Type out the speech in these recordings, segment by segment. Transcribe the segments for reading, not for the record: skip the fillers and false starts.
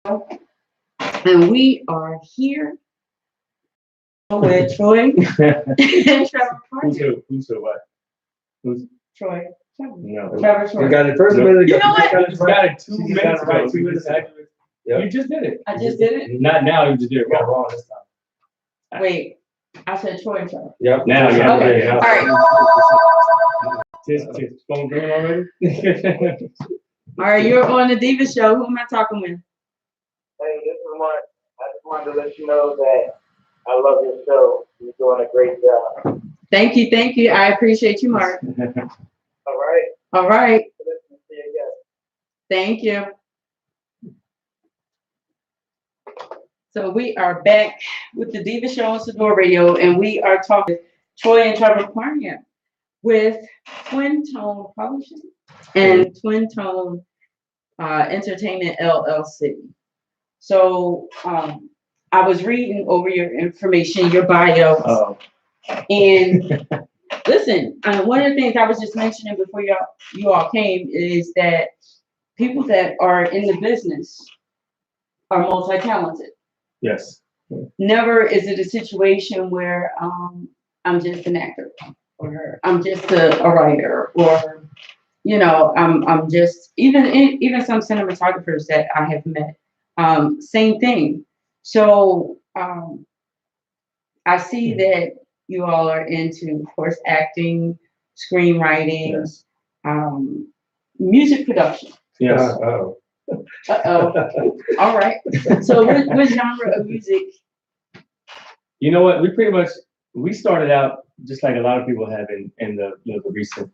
And we are here with Troy and Trevor Parker. Who's what? Who's Troy. no? Trevor Troy. You got it first minute ago. You know what? You got it 2 She just minutes got it right ago. 2 minutes ago. You just did it. I just did it? Not now. You just did it You got it wrong. wrong this time. Wait. I said Troy and Trevor. Yep. Now, yeah. Okay. Yeah. All right. Just phone going already. All right, you're on the Deeva Show. Who am I talking with? Hey, this is Mark. I just wanted to let you know that I love your show. You're doing a great job. Thank you. Thank you. I appreciate you, Mark. All right. All right. Listen to you again. Thank you. So we are back with the Deeva Show on Sador Radio, and we are talking with Troy and Trevor Parnia with Twin Tone Publishing and Twin Tone Entertainment LLC. So I was reading over your information, your bio, Oh. and listen, one of the things I was just mentioning before you all came is that people that are in the business are multi-talented. Yes. Never is it a situation where I'm just an actor or I'm just a writer or I'm just even some cinematographers that I have met, same thing. So I see that you all are into, of course, acting, screenwriting, Yes. Music production. Yes. Oh. Uh-oh. All right. So what genre of music? You know what? We started out just like a lot of people have in the the recent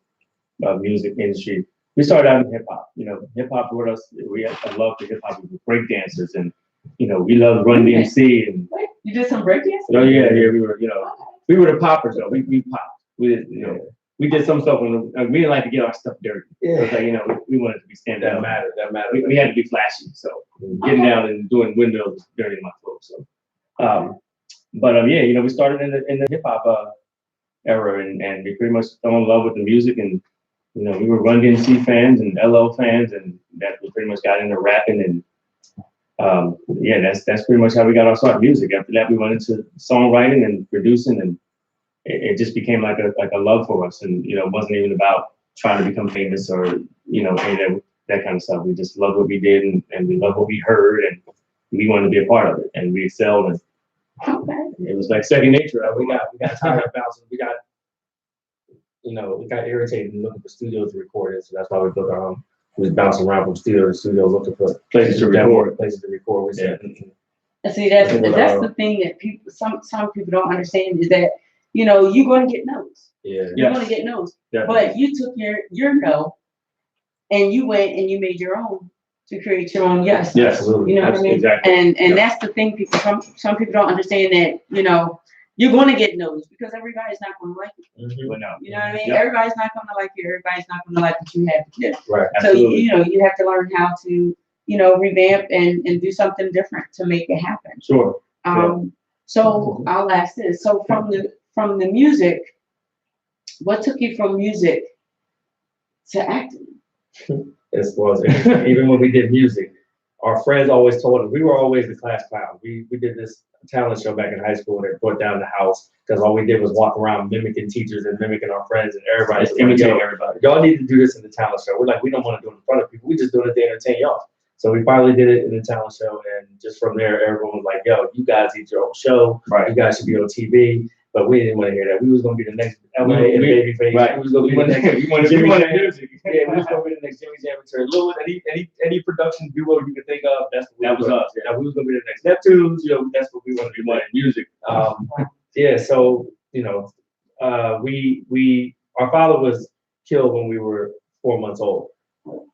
music industry. We started out in hip hop. Hip hop brought us. We had a love for hip hop. We were break dancers, and we loved Run DMC. And Wait, you did some breakdance? oh yeah, we were we were the poppers though. We popped. We did some stuff when we didn't like to get our stuff dirty. Yeah. So it's like we wanted to be stand That out. mattered. That mattered. We had to be flashy. So getting down and doing windmills was dirty in my clothes. So we started in the hip hop era, and we pretty much fell in love with the music, and we were Run DMC fans and LL fans, and that we pretty much got into rapping, and that's pretty much how we got our start in music. After that, we went into songwriting and producing, and it just became like a love for us, and it wasn't even about trying to become famous or any of that kind of stuff. We just loved what we did, and we loved what we heard, and we wanted to be a part of it, and we excelled. And it was like second nature. We got tired of bouncing. We got irritated looking for studios to record it, so that's why we built our own. We was bouncing around from studio to studio looking for Places to record. Places to record. We said, And see, that's the thing that some people don't understand is that you're going to get no's. yeah. You're going to get no's. Definitely. But you took your no, and you went and you made your own to create your own yes. Yes, Absolutely. You know what I mean? Exactly. And that's the thing. Some people don't understand that you're going to get no's because everybody's not going to like it. But no. You know what I mean? Yep. Everybody's not going to like you. Everybody's not going to like what you have to do. Right. Absolutely. So you have to learn how to revamp and do something different to make it happen. Sure. So I'll ask this. So from the music, what took you from music to acting? As far as even when we did music, our friends always told us we were always the class clown. We did this talent show back in high school, and they put down the house because all we did was walk around mimicking teachers and mimicking our friends, and everybody was Imitating like, everybody. y'all need to do this in the talent show. We're like, we don't want to do it in front of people. We just doing it to entertain y'all. So we finally did it in the talent show, and just from there, everyone was like, yo, you guys need your own show. Right. You guys should be on TV. But we didn't want to hear that. We was going to be the next LA and Babyface. Right. We was going to be the next. You wanted Jimmy Jam. music. Yeah, we was going to be the next Jimmy Jam and Terry Lewis. Any production duo you could think of, that was us. Yeah, we was going to be the next Neptunes. That's what we wanted to be. Wanted music. Yeah. So our father was killed when we were 4 months old,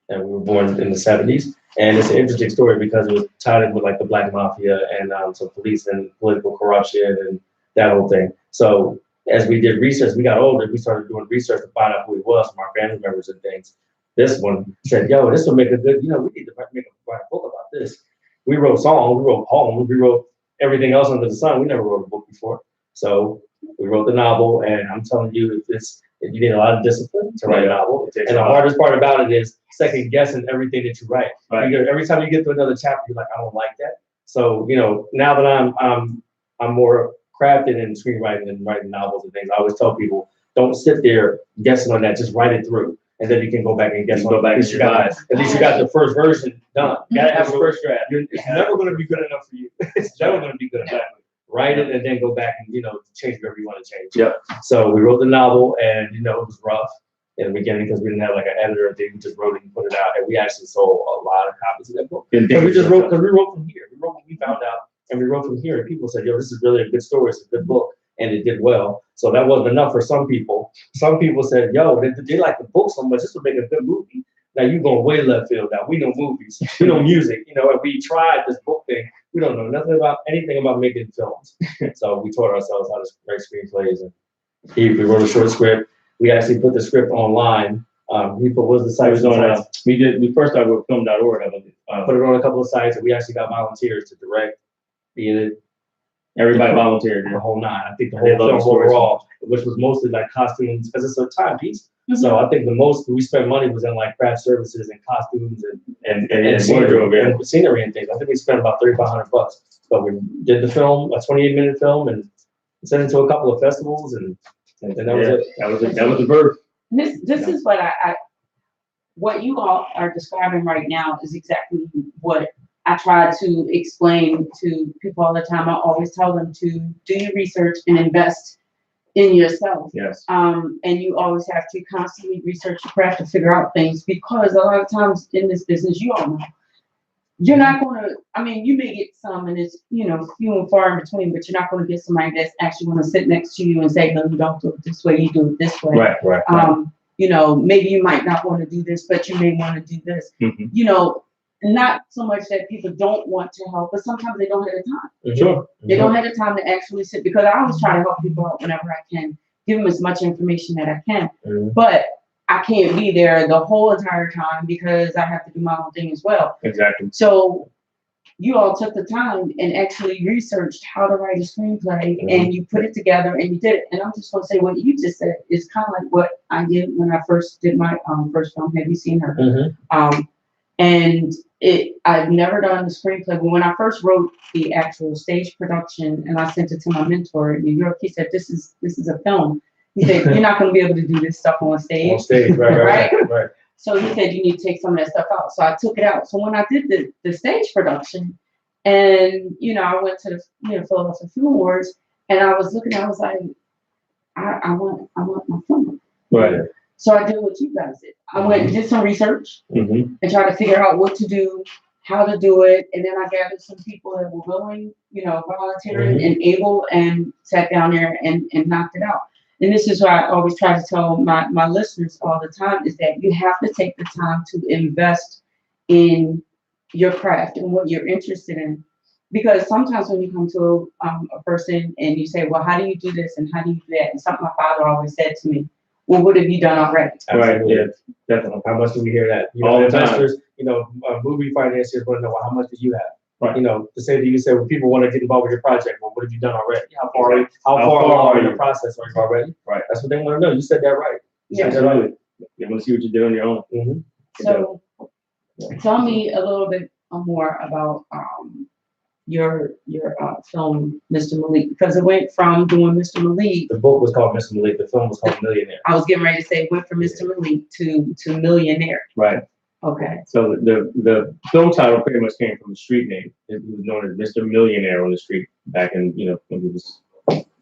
and we were born in the 70s. And it's an interesting story because it was tied in with like the Black Mafia and some police and political corruption and that whole thing. So as we did research, we got older, we started doing research to find out who he was from our family members and things. This one said, yo, this will make a good, we need to write a book about this. We wrote songs, we wrote poems, we wrote everything else under the sun. We never wrote a book before. So we wrote the novel, and I'm telling you, You need a lot of discipline to write a novel. And the hardest part about it is second guessing everything that you write. Right. Every time you get to another chapter, you're like, I don't like that. So, now that I'm more crafted in screenwriting and writing novels and things, I always tell people, don't sit there guessing on that, just write it through. And then you can go back and guess on it. At least you got the first version done. You gotta have a first draft. It's never gonna be good enough for you. It's never gonna be good enough. Write it and then go back and, change whatever you want to change. Yep. So we wrote the novel and, it was rough in the beginning because we didn't have like an editor or thing. We just wrote it and put it out. And we actually sold a lot of copies of that book. We wrote from here. We wrote what we found out and we wrote from here. And people said, yo, this is really a good story. It's a good book. And it did well. So that wasn't enough for some people. Some people said, yo, they like the book so much, this would make a good movie. Now you're going way left field now. We know movies, we know music, and we tried this book thing. We don't know anything about making films. So we taught ourselves how to write screenplays. And we wrote a short script. We actually put the script online. We first started with film.org. Put it on a couple of sites, and we actually got volunteers to direct, be in it. Everybody volunteered. The whole nine. I think the whole film overall, which was mostly like costumes, because it's a timepiece. Mm-hmm. So I think the most we spent money was in like craft services and costumes and scenery and things. I think we spent about $3,500. But we did the film, a 28-minute film, and sent it to a couple of festivals, and that was it. That was the birth. This is what you all are describing right now is exactly what I try to explain to people all the time. I always tell them to do your research and invest in yourself. Yes. And you always have to constantly research your craft to figure out things, because a lot of times in this business, you all know, you're not going to, you may get some and it's, few and far in between, but you're not going to get somebody that's actually going to sit next to you and say, no, you don't do it this way, you do it this way. Right. Maybe you might not want to do this, but you may want to do this. Mm-hmm. Not so much that people don't want to help, but sometimes they don't have the time. Sure. They don't have the time to actually sit, because I always try to help people out whenever I can, give them as much information that I can. Mm-hmm. But I can't be there the whole entire time because I have to do my own thing as well. Exactly. So you all took the time and actually researched how to write a screenplay, mm-hmm. and you put it together and you did it. And I'm just going to say what you just said is kind of like what I did when I first did my first film. Have you seen her? Mm-hmm. And I've never done the screenplay, but when I first wrote the actual stage production and I sent it to my mentor in New York, he said, this is a film. He said, you're not going to be able to do this stuff on stage. On stage, right. So he said, you need to take some of that stuff out. So I took it out. So when I did the stage production, and, I went to the Philadelphia Film Awards, and I was looking, I was like, I want my film. Right. So I did what you guys did. I went and did some research, mm-hmm. and tried to figure out what to do, how to do it. And then I gathered some people that were willing, volunteering, mm-hmm. and able, and sat down there and knocked it out. And this is why I always try to tell my listeners all the time, is that you have to take the time to invest in your craft and what you're interested in. Because sometimes when you come to a person and you say, well, how do you do this and how do you do that? And something my father always said to me, well, what have you done already? Right, yeah, definitely. How much do we hear that? All the investors, movie financiers want to know, well, how much do you have? Right. The same thing you said, when people want to get involved with your project, well, what have you done already? How far along in the process are you already? Right. That's what they want to know. You said that right. Yeah. Right. They want to see what you did on your own. Mm-hmm. So, tell me a little bit more about your film, Mr. Malik, because it went from doing Mr. Malik. The book was called Mr. Malik. The film was called Millionaire. I was getting ready to say it went from Mr. Malik to Millionaire. Right. Okay. So the film title pretty much came from the street name. It was known as Mr. Millionaire on the street back in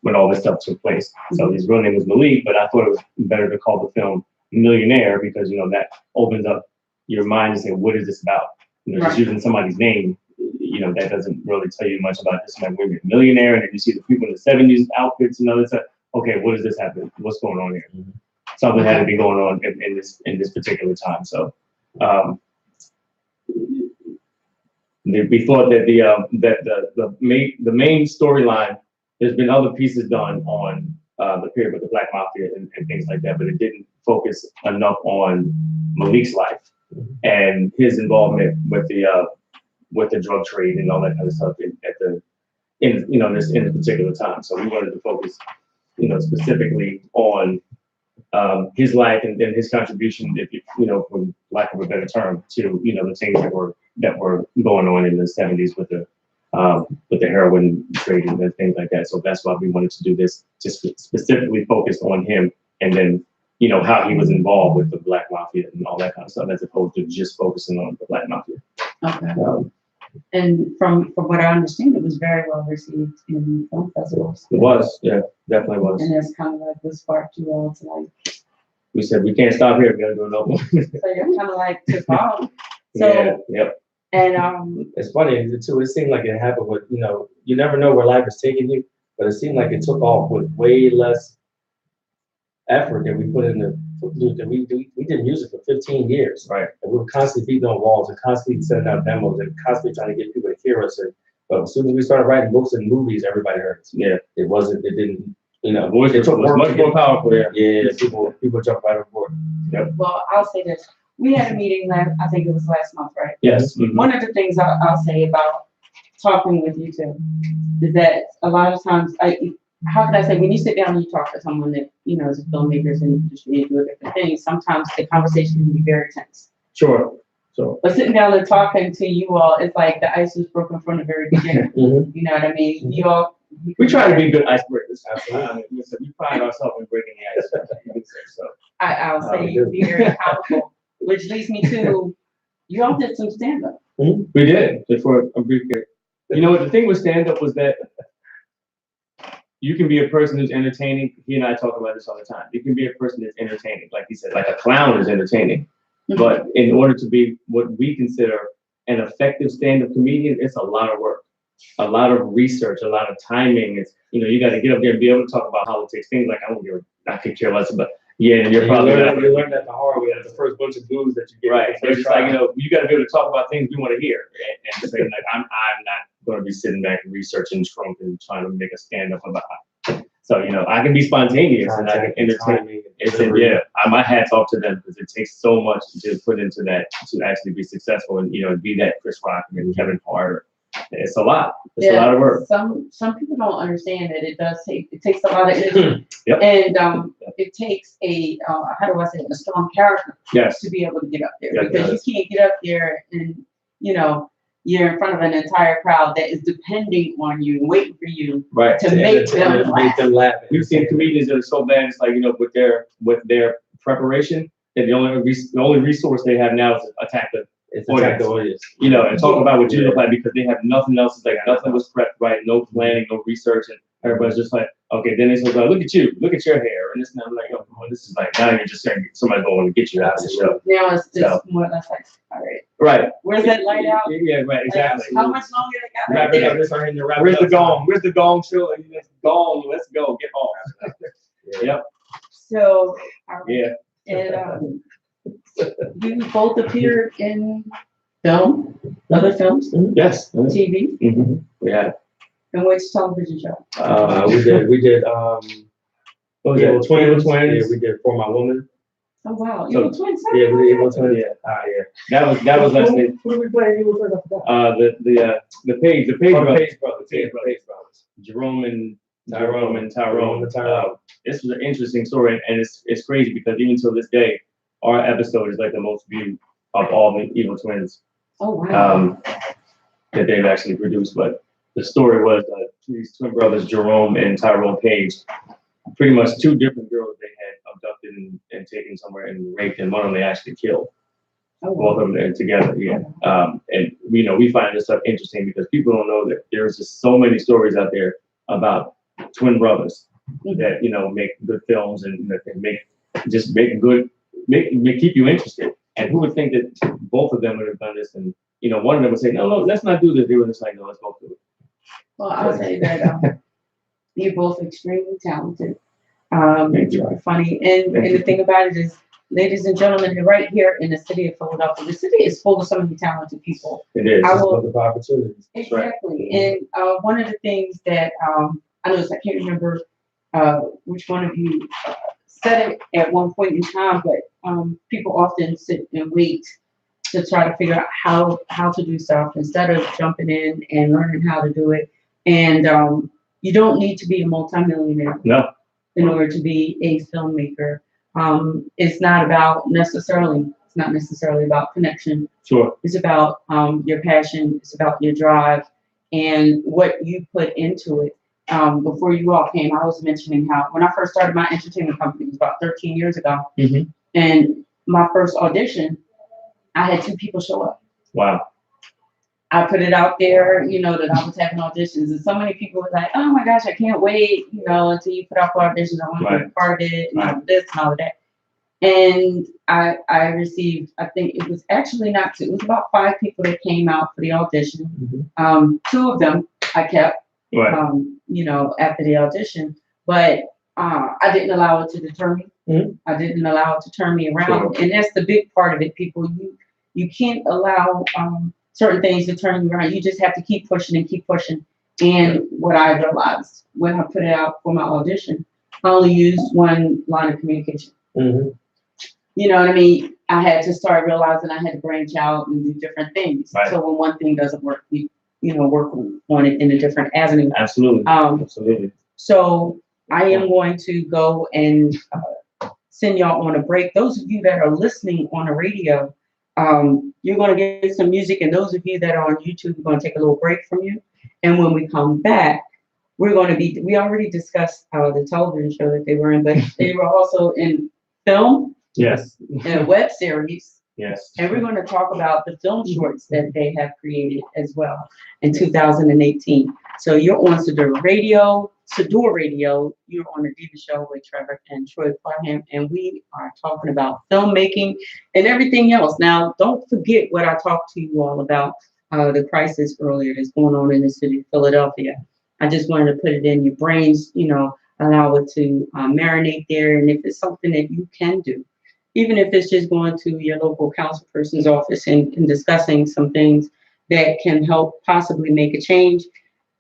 when all this stuff took place. Mm-hmm. So his real name was Malik, but I thought it was better to call the film Millionaire because that opens up your mind and say, what is this about? Just using somebody's name, that doesn't really tell you much about this. Like, we're a millionaire, and then you see the people in the 70s outfits and other stuff. Okay, what does this happen? What's going on here? Mm-hmm. Something had to be going on in this particular time. So we thought that the main storyline. There's been other pieces done on the period with the Black Mafia and things like that, but it didn't focus enough on Malik's life and his involvement with the drug trade and all that kind of stuff in this particular time. So we wanted to focus, specifically on his life and then his contribution, if you know, for lack of a better term, to the things that were going on in the 70s with the heroin trade and things like that. So that's why we wanted to do this, just specifically focused on him, and then how he was involved with the Black Mafia and all that kind of stuff, as opposed to just focusing on the Black Mafia. Okay. And from what I understand, it was very well received in film festivals. It was, yeah, definitely was. And that's kind of like what sparked you all to like. We said we can't stop here. We gotta do another one. So you're kind of like took off. So yeah, yep. And It's funny too. It seemed like it happened with you never know where life is taking you, but it seemed like it took off with way less effort than we put in the. We did music for 15 years, Right. And we were constantly beating on walls and constantly sending out demos and constantly trying to get people to hear us. But as soon as we started writing books and movies, everybody heard us. Yeah. It didn't. Voice it took was work much to more get- powerful. Yeah. Yeah, people jumped right on board. well, I'll say this. We had a meeting I think it was last month, right? Yes. Mhm. One of the things I'll say about talking with you two is that a lot of times, how can I say, when you sit down and you talk to someone that, is a filmmaker in the industry and do different things, sometimes the conversation can be very tense. Sure. So. But sitting down and talking to you all, it's like the ice was broken from the very beginning. Mm-hmm. You know what I mean? You all. We try to be good icebreakers. Absolutely. We pride ourselves in breaking the ice. So. I'll say we you do. be very powerful, which leads me to, you all did some stand-up. We did, just for a brief period. You know what, the thing with stand-up was that you can be a person who's entertaining. He and I talk about this all the time. You can be a person that's entertaining, like he said, like a clown is entertaining. Mhm. But in order to be what we consider an effective stand-up comedian, it's a lot of work, a lot of research, a lot of timing. It's you got to get up there and be able to talk about politics, things like I could care less, but yeah, you're probably You learn that the hard way. That's the first bunch of booze that you get. right. So it's just like you got to be able to talk about things we want to hear, and say like I'm not going to be sitting back and researching Trump and trying to make a stand-up about it. So I can be spontaneous and I can entertain. My hat's off to them, because it takes so much to put into that to actually be successful and be that Chris Rock and Kevin Hart. It's a lot. It's a lot of work. Some people don't understand that it takes a lot of energy. Yep. And it takes a how do I say it, a strong character Yes. to be able to get up there, Yeah, because you can't get up there and you're in front of an entire crowd that is depending on you, waiting for you Right. to make them laugh. We've seen comedians that are so bad. It's like with their preparation, that the only resource they have now is to attack the audience. And talk about what you look like, because they have nothing else. It's like nothing was prepped right, no planning, no research, and everybody's just like, okay. Then they say, look at you, look at your hair, and this and I'm like, oh, come on, this is like now you're just saying somebody going to get you out of the show. Now it's just more or less like, all right, Right. where's that light out? Yeah, right, exactly. How much longer they got? Wrap it up. Where's the gong? Where's the gong? Chill. Let's gong. Let's go. Get off. Yep. So Yeah. and you both appeared in film, other films, Yes. TV, Mm-hmm. Yeah. and which television show? We did What was Evil that? Twins. Twins. Yeah, we did For My Woman. Oh wow, So- you were twins. Yeah, we did Evil Twins. Yeah. Yeah. That was last night. Who did we play in Evil Twins? I forgot. The Page brothers. Page Brothers. Jerome and Tyrone. Tyrone. Tyrone. This was an interesting story, and it's crazy because even till this day, our episode is like the most viewed of all the Evil Twins Oh wow. that they've actually produced. But the story was these twin brothers, Jerome and Tyrone Page, pretty much two different girls they had abducted and taken somewhere and raped, and one of them they actually killed. Oh, Both of them together, yeah. And we find this stuff interesting because people don't know that there's just so many stories out there about twin brothers that make good films and keep you interested. And who would think that both of them would have done this? And one of them would say, no, let's not do this. They were just like, no, let's go through it. Well, I'll say that you're both extremely talented. Thank you. You're funny, and the thing about it is, ladies and gentlemen, right here in the city of Philadelphia, the city is full of so many talented people. It is. I will- Of opportunities. Exactly. And one of the things that I noticed, I can't remember which one of you said it at one point in time, but people often sit and wait to try to figure out how to do stuff instead of jumping in and learning how to do it. And you don't need to be a multimillionaire No. in order to be a filmmaker. It's not about necessarily. It's not necessarily about connection. Sure. It's about your passion. It's about your drive and what you put into it. Before you all came, I was mentioning how when I first started my entertainment company, it was about 13 years ago, Mm-hmm. and my first audition, I had 2 people show up. Wow. I put it out there, that I was having auditions, and so many people were like, "Oh my gosh, I can't wait, until you put out for auditions. I want to be a part of it, and all of this and all of that." And I received, I think it was actually not 2, it was about 5 people that came out for the audition. Mm-hmm. 2 of them I kept, Right. after the audition, but I didn't allow it to deter me. Mm-hmm. I didn't allow it to turn me around, Sure. and that's the big part of it. People, you can't allow certain things to turn you around. You just have to keep pushing and keep pushing. And what I realized when I put it out for my audition, I only used one line of communication. Mm-hmm. You know what I mean? I had to start realizing I had to branch out and do different things. Right. So when one thing doesn't work, you work on it in a different avenue. Absolutely. Absolutely. So I am going to go and send y'all on a break. Those of you that are listening on the radio, you're going to get some music, and those of you that are on YouTube, we're going to take a little break from you. And when we come back, we already discussed the television show that they were in, but they were also in film. Yes. And a web series. Yes. And we're going to talk about the film shorts that they have created as well in 2018. So you're on Sador Radio, you're on the Deeva Show with Trevor and Troy Parham, and we are talking about filmmaking and everything else. Now, don't forget what I talked to you all about, the crisis earlier that's going on in the city of Philadelphia. I just wanted to put it in your brains, allow it to marinate there. And if it's something that you can do, even if it's just going to your local council person's office and discussing some things that can help possibly make a change,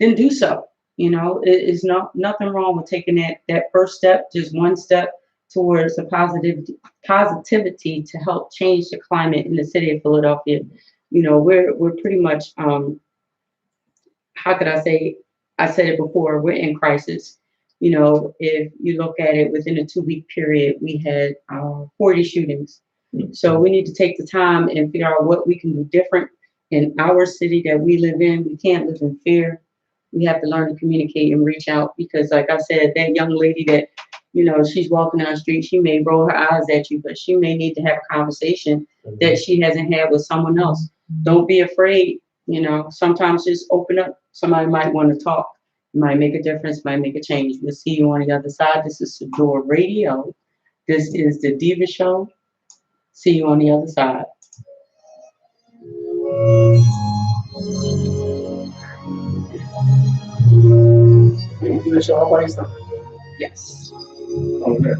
then do so. It is nothing wrong with taking that first step, just one step towards a positivity to help change the climate in the city of Philadelphia. We're pretty much, how could I say? I said it before, we're in crisis. If you look at it within a 2-week period, we had 40 shootings. So we need to take the time and figure out what we can do different in our city that we live in. We can't live in fear. We have to learn to communicate and reach out because, like I said, that young lady that, she's walking down the street, she may roll her eyes at you, but she may need to have a conversation that she hasn't had with someone else. Don't be afraid. Sometimes just open up. Somebody might want to talk. Might make a difference, might make a change. We'll see you on the other side. This is Sador Radio. This is the Deeva Show. See you on the other side. Deeva Show, how about yourself? Yes. Okay.